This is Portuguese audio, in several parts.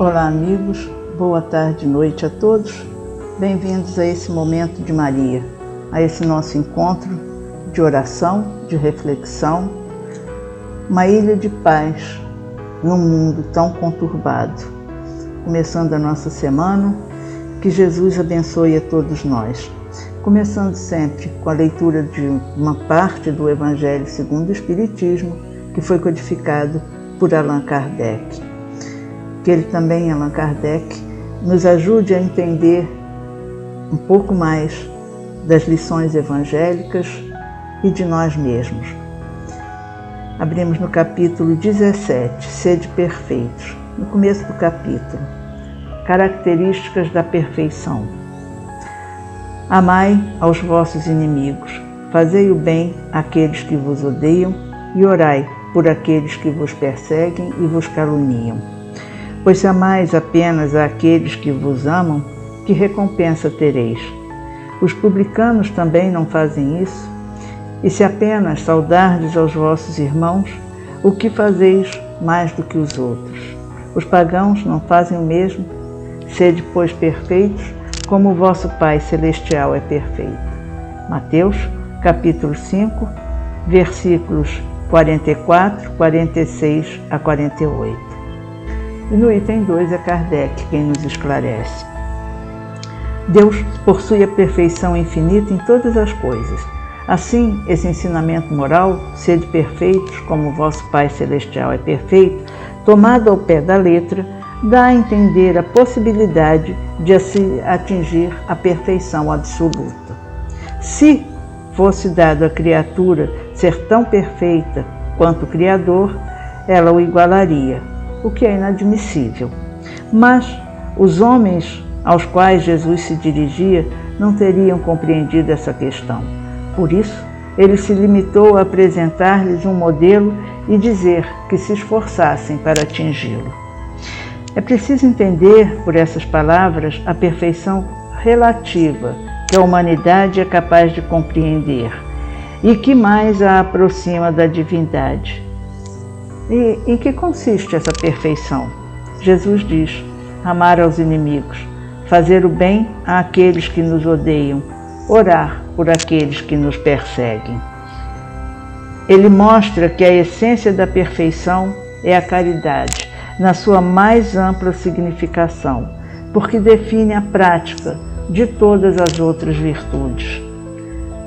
Olá amigos, boa tarde e noite a todos. Bem-vindos a esse momento de Maria, a esse nosso encontro de oração, de reflexão, uma ilha de paz num mundo tão conturbado. Começando a nossa semana, que Jesus abençoe a todos nós. Começando sempre com a leitura de uma parte do Evangelho segundo o Espiritismo, que foi codificado por Allan Kardec. Que ele também, Allan Kardec, nos ajude a entender um pouco mais das lições evangélicas e de nós mesmos. Abrimos no capítulo 17, Sede Perfeitos, no começo do capítulo, Características da Perfeição. Amai aos vossos inimigos, fazei o bem àqueles que vos odeiam e orai por aqueles que vos perseguem e vos caluniam. Pois se amais apenas àqueles que vos amam, que recompensa tereis? Os publicanos também não fazem isso? E se apenas saudardes aos vossos irmãos, o que fazeis mais do que os outros? Os pagãos não fazem o mesmo? Sede, pois, perfeitos, como o vosso Pai Celestial é perfeito. Mateus, capítulo 5, versículos 44, 46 a 48. E no item 2 é Kardec quem nos esclarece. Deus possui a perfeição infinita em todas as coisas. Assim, esse ensinamento moral, sede perfeitos como o vosso Pai Celestial é perfeito, tomado ao pé da letra, dá a entender a possibilidade de se atingir a perfeição absoluta. Se fosse dado à criatura ser tão perfeita quanto o Criador, ela o igualaria, o que é inadmissível. Mas os homens aos quais Jesus se dirigia não teriam compreendido essa questão. Por isso, ele se limitou a apresentar-lhes um modelo e dizer que se esforçassem para atingi-lo. É preciso entender, por essas palavras, a perfeição relativa que a humanidade é capaz de compreender e que mais a aproxima da divindade. E em que consiste essa perfeição? Jesus diz: amar aos inimigos, fazer o bem àqueles que nos odeiam, orar por aqueles que nos perseguem. Ele mostra que a essência da perfeição é a caridade, na sua mais ampla significação, porque define a prática de todas as outras virtudes.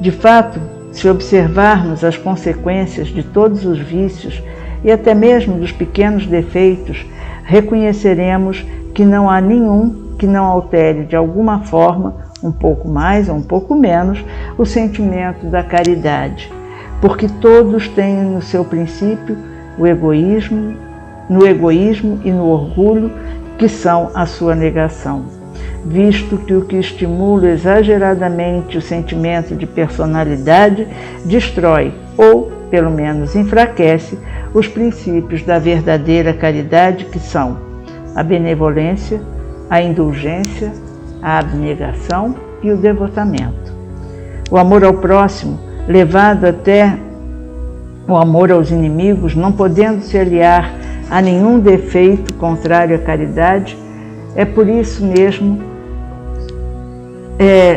De fato, se observarmos as consequências de todos os vícios e até mesmo dos pequenos defeitos, reconheceremos que não há nenhum que não altere de alguma forma, um pouco mais ou um pouco menos, o sentimento da caridade, porque todos têm no seu princípio no egoísmo e no orgulho, que são a sua negação, visto que o que estimula exageradamente o sentimento de personalidade destrói ou, pelo menos, enfraquece os princípios da verdadeira caridade, que são a benevolência, a indulgência, a abnegação e o devotamento. O amor ao próximo, levado até o amor aos inimigos, não podendo se aliar a nenhum defeito contrário à caridade, é por isso mesmo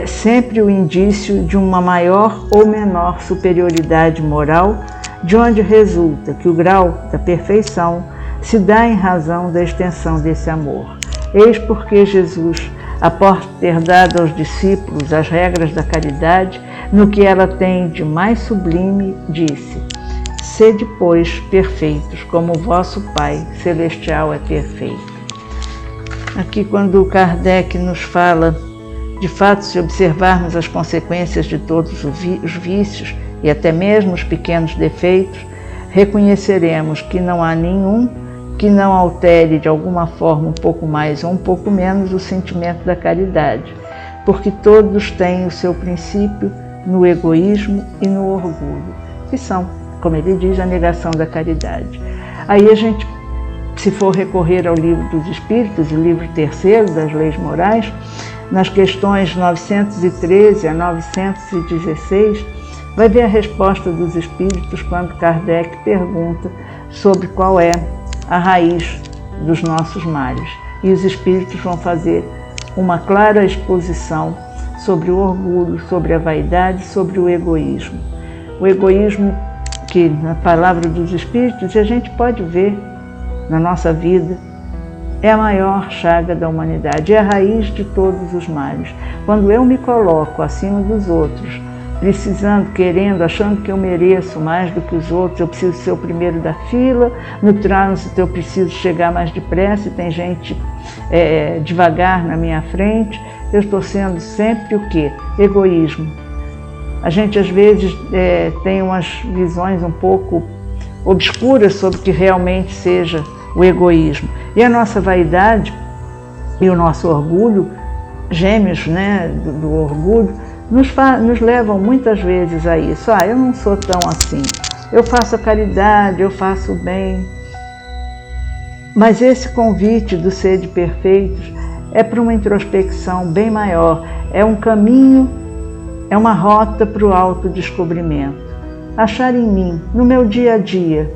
sempre o indício de uma maior ou menor superioridade moral, de onde resulta que o grau da perfeição se dá em razão da extensão desse amor. Eis porque Jesus, após ter dado aos discípulos as regras da caridade, no que ela tem de mais sublime, disse: sede, pois, perfeitos, como o vosso Pai Celestial é perfeito. Aqui, quando Kardec nos fala, de fato, se observarmos as consequências de todos os vícios e até mesmo os pequenos defeitos, reconheceremos que não há nenhum que não altere de alguma forma um pouco mais ou um pouco menos o sentimento da caridade, porque todos têm o seu princípio no egoísmo e no orgulho, que são, como ele diz, a negação da caridade. Aí a gente, se for recorrer ao Livro dos Espíritos, o livro 3º das Leis Morais, nas questões 913 a 916, vai ver a resposta dos Espíritos quando Kardec pergunta sobre qual é a raiz dos nossos males. e os espíritos vão fazer uma clara exposição sobre o orgulho, sobre a vaidade, sobre o egoísmo. O egoísmo que na palavra dos espíritos a gente pode ver na nossa vida é a maior chaga da humanidade, é a raiz de todos os males. Quando eu me coloco acima dos outros, precisando, querendo, achando que eu mereço mais do que os outros, eu preciso ser o primeiro da fila, no trânsito eu preciso chegar mais depressa e tem gente devagar na minha frente, eu estou sendo sempre o quê? Egoísmo. A gente às vezes tem umas visões um pouco obscuras sobre o que realmente seja o egoísmo. E a nossa vaidade e o nosso orgulho, gêmeos, né, do orgulho, nos levam muitas vezes a isso. Eu não sou tão assim, eu faço a caridade, eu faço o bem. Mas esse convite do sede perfeitos é para uma introspecção bem maior, é um caminho, é uma rota para o autodescobrimento. Achar em mim, no meu dia a dia,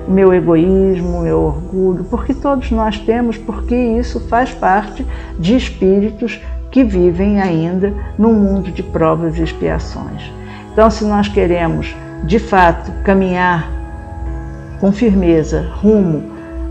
o meu egoísmo, o meu orgulho, porque todos nós temos, porque isso faz parte de espíritos que vivem ainda num mundo de provas e expiações. Então, se nós queremos, de fato, caminhar com firmeza rumo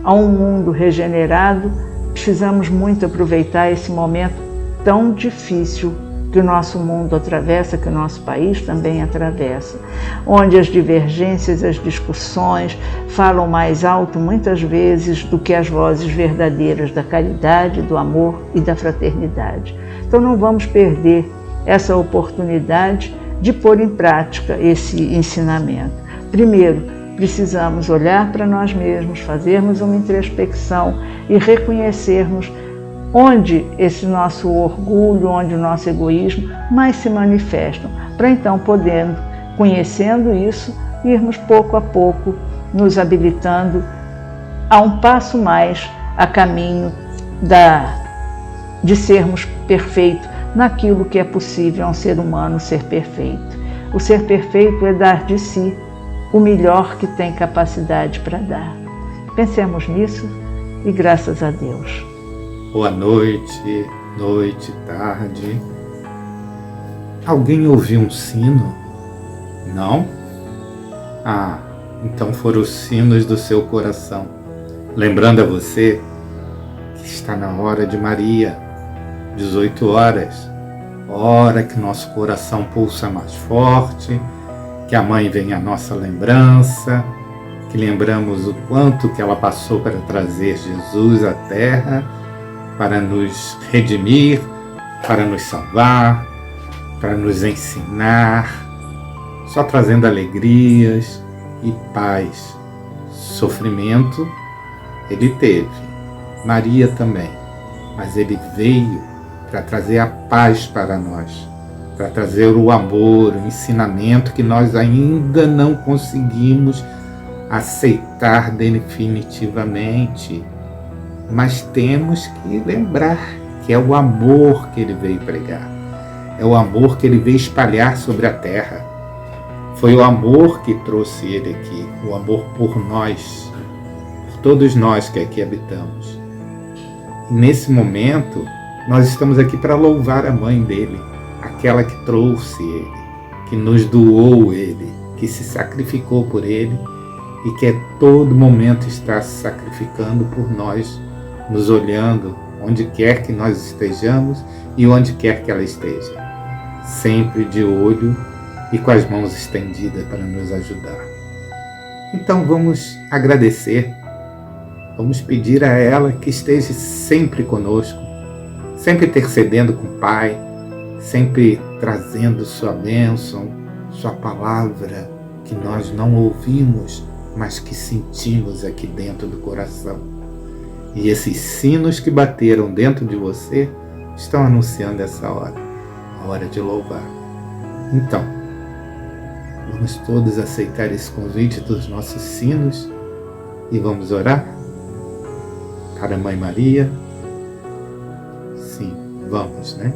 a um mundo regenerado, precisamos muito aproveitar esse momento tão difícil que o nosso mundo atravessa, que o nosso país também atravessa, onde as divergências, as discussões falam mais alto muitas vezes do que as vozes verdadeiras da caridade, do amor e da fraternidade. Então não vamos perder essa oportunidade de pôr em prática esse ensinamento. Primeiro, precisamos olhar para nós mesmos, fazermos uma introspecção e reconhecermos onde esse nosso orgulho, onde o nosso egoísmo mais se manifestam, para então podendo, conhecendo isso, irmos pouco a pouco nos habilitando a um passo mais a caminho de sermos perfeitos naquilo que é possível a um ser humano ser perfeito. O ser perfeito é dar de si o melhor que tem capacidade para dar. Pensemos nisso e graças a Deus. Boa noite, noite, tarde. Alguém ouviu um sino? Não? Então foram os sinos do seu coração. Lembrando a você que está na hora de Maria, 18 horas, hora que nosso coração pulsa mais forte, que a mãe vem à nossa lembrança, que lembramos o quanto que ela passou para trazer Jesus à Terra, para nos redimir, para nos salvar, para nos ensinar, só trazendo alegrias e paz. Sofrimento ele teve, Maria também, mas ele veio para trazer a paz para nós, para trazer o amor, o ensinamento que nós ainda não conseguimos aceitar definitivamente. Mas temos que lembrar que é o amor que ele veio pregar. É o amor que ele veio espalhar sobre a terra. Foi o amor que trouxe ele aqui. O amor por nós, por todos nós que aqui habitamos. E nesse momento, nós estamos aqui para louvar a mãe dele, aquela que trouxe ele, que nos doou ele, que se sacrificou por ele e que a todo momento está se sacrificando por nós, nos olhando onde quer que nós estejamos e onde quer que ela esteja, sempre de olho e com as mãos estendidas para nos ajudar. Então vamos agradecer, vamos pedir a ela que esteja sempre conosco, sempre intercedendo com o Pai, sempre trazendo sua bênção, sua palavra que nós não ouvimos, mas que sentimos aqui dentro do coração. E esses sinos que bateram dentro de você estão anunciando essa hora, a hora de louvar. Então, vamos todos aceitar esse convite dos nossos sinos e vamos orar para a Mãe Maria. Sim, vamos, né?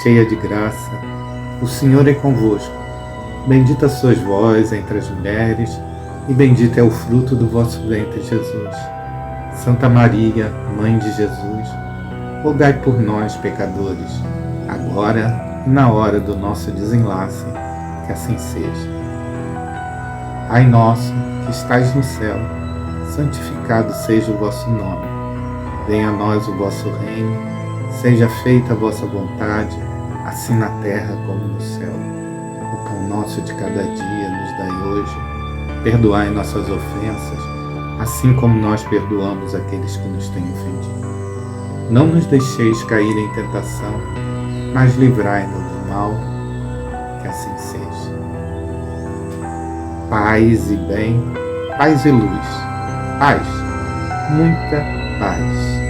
cheia de graça, o Senhor é convosco. Bendita sois vós entre as mulheres, e bendito é o fruto do vosso ventre, Jesus. Santa Maria, Mãe de Jesus, rogai por nós, pecadores, agora e na hora do nosso desenlace, que assim seja. Pai nosso, que estais no céu, santificado seja o vosso nome. Venha a nós o vosso reino, seja feita a vossa vontade, assim na terra como no céu. O pão nosso de cada dia nos dai hoje. Perdoai nossas ofensas, assim como nós perdoamos aqueles que nos têm ofendido. Não nos deixeis cair em tentação, mas livrai-nos do mal, que assim seja. Paz e bem, paz e luz, paz, muita paz.